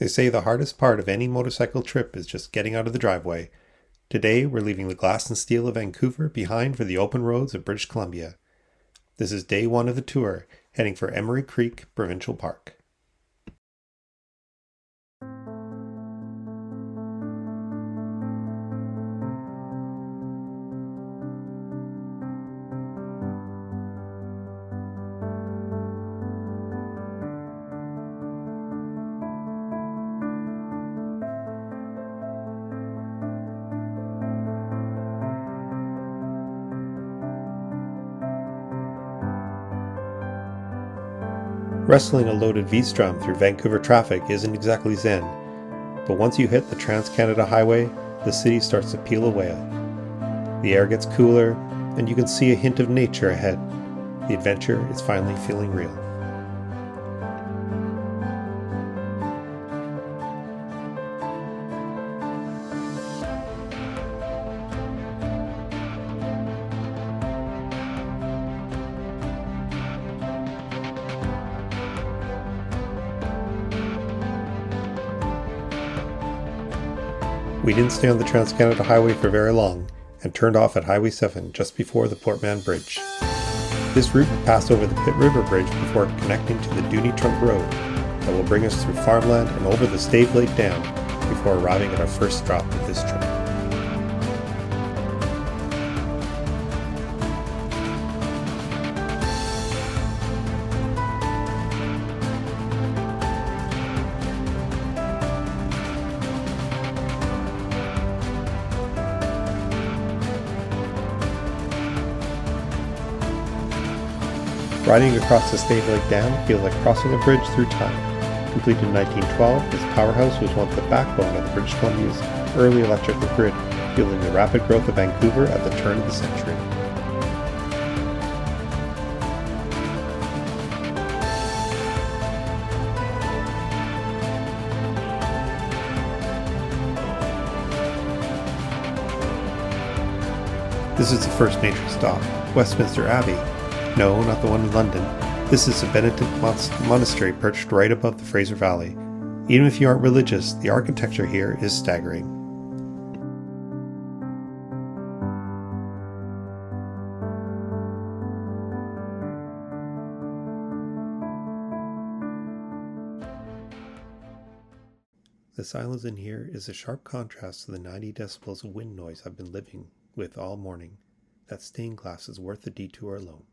They say the hardest part of any motorcycle trip is just getting out of the driveway. Today, we're leaving the glass and steel of Vancouver behind for the open roads of British Columbia. This is day one of the tour, heading for Emory Creek Provincial Park. Wrestling a loaded V-Strom through Vancouver traffic isn't exactly zen, but once you hit the Trans-Canada Highway, the city starts to peel away. The air gets cooler, and you can see a hint of nature ahead. The adventure is finally feeling real. We didn't stay on the Trans-Canada Highway for very long and turned off at Highway 7 just before the Portman Bridge. This route will pass over the Pitt River Bridge before connecting to the Dewdney Trunk Rd that will bring us through farmland and over the Stave Lake Dam before arriving at our first stop of this trip. Riding across the Stave Lake Dam feels like crossing a bridge through time. Completed in 1912, this powerhouse was once the backbone of British Columbia's early electrical grid, fueling the rapid growth of Vancouver at the turn of the century. This is the first major stop, Westminster Abbey. No, not the one in London. This is a Benedictine monastery perched right above the Fraser Valley. Even if you aren't religious, the architecture here is staggering. The silence in here is a sharp contrast to the 90 decibels of wind noise I've been living with all morning. That stained glass is worth the detour alone.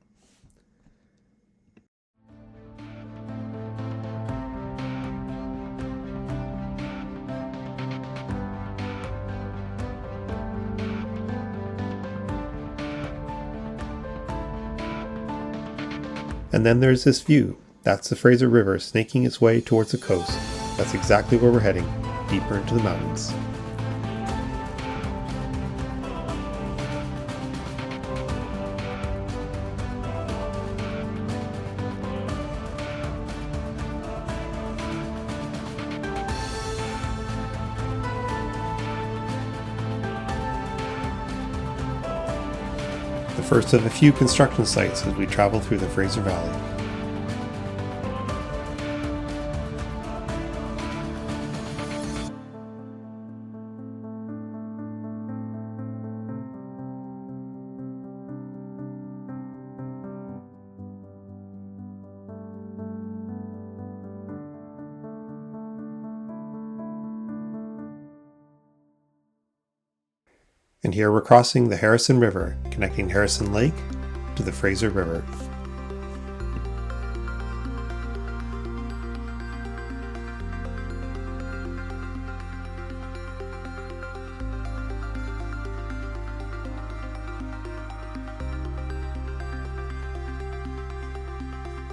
And then there's this view. That's the Fraser River snaking its way towards the coast. That's exactly where we're heading, deeper into the mountains. The first of a few construction sites as we travel through the Fraser Valley. And here we're crossing the Harrison River, connecting Harrison Lake to the Fraser River.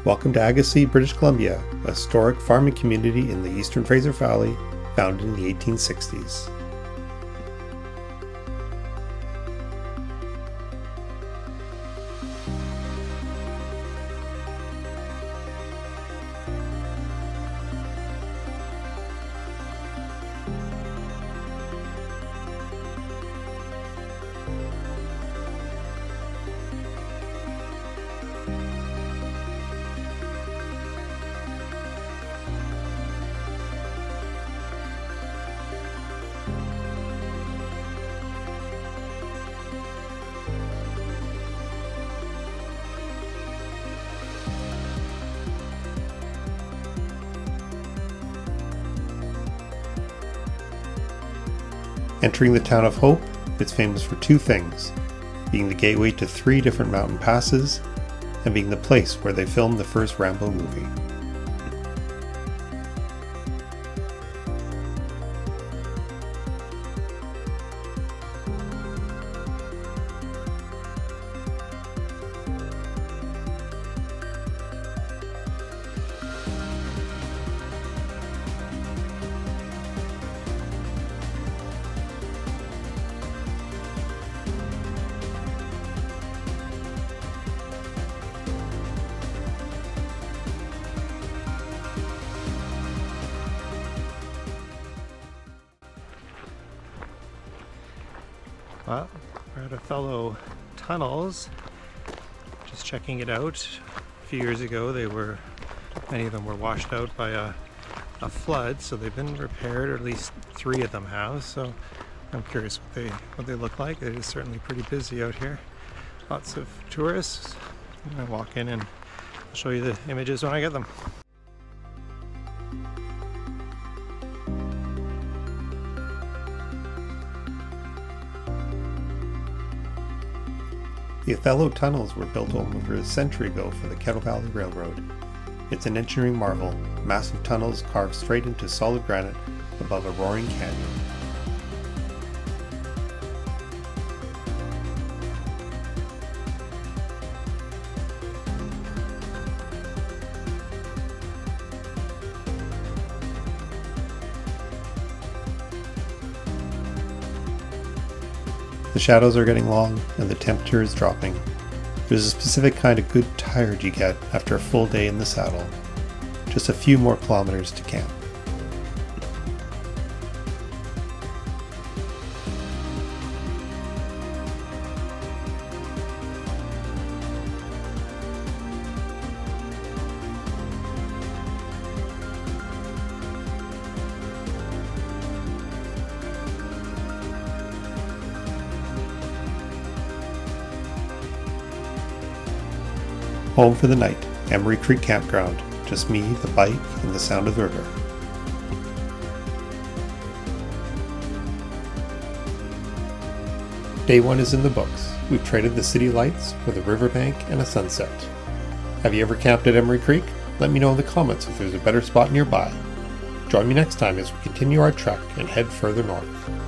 Welcome to Agassiz, British Columbia, a historic farming community in the eastern Fraser Valley, founded in the 1860s. Entering the town of Hope, it's famous for two things, being the gateway to 3 different mountain passes, and being the place where they filmed the first Rambo movie. Well, we're at Othello Tunnels, just checking it out. A few years ago many of them were washed out by a flood, so they've been repaired, or at least 3 of them have, so I'm curious what they look like. It is certainly pretty busy out here. Lots of tourists. I'm gonna walk in and I'll show you the images when I get them. The Othello Tunnels were built over a century ago for the Kettle Valley Railroad. It's an engineering marvel, massive tunnels carved straight into solid granite above a roaring canyon. The shadows are getting long and the temperature is dropping. There's a specific kind of good tired you get after a full day in the saddle. Just a few more kilometers to camp. Home for the night, Emory Creek Campground. Just me, the bike, and the sound of the river. Day 1 is in the books. We've traded the city lights for the riverbank and a sunset. Have you ever camped at Emory Creek? Let me know in the comments if there's a better spot nearby. Join me next time as we continue our trek and head further north.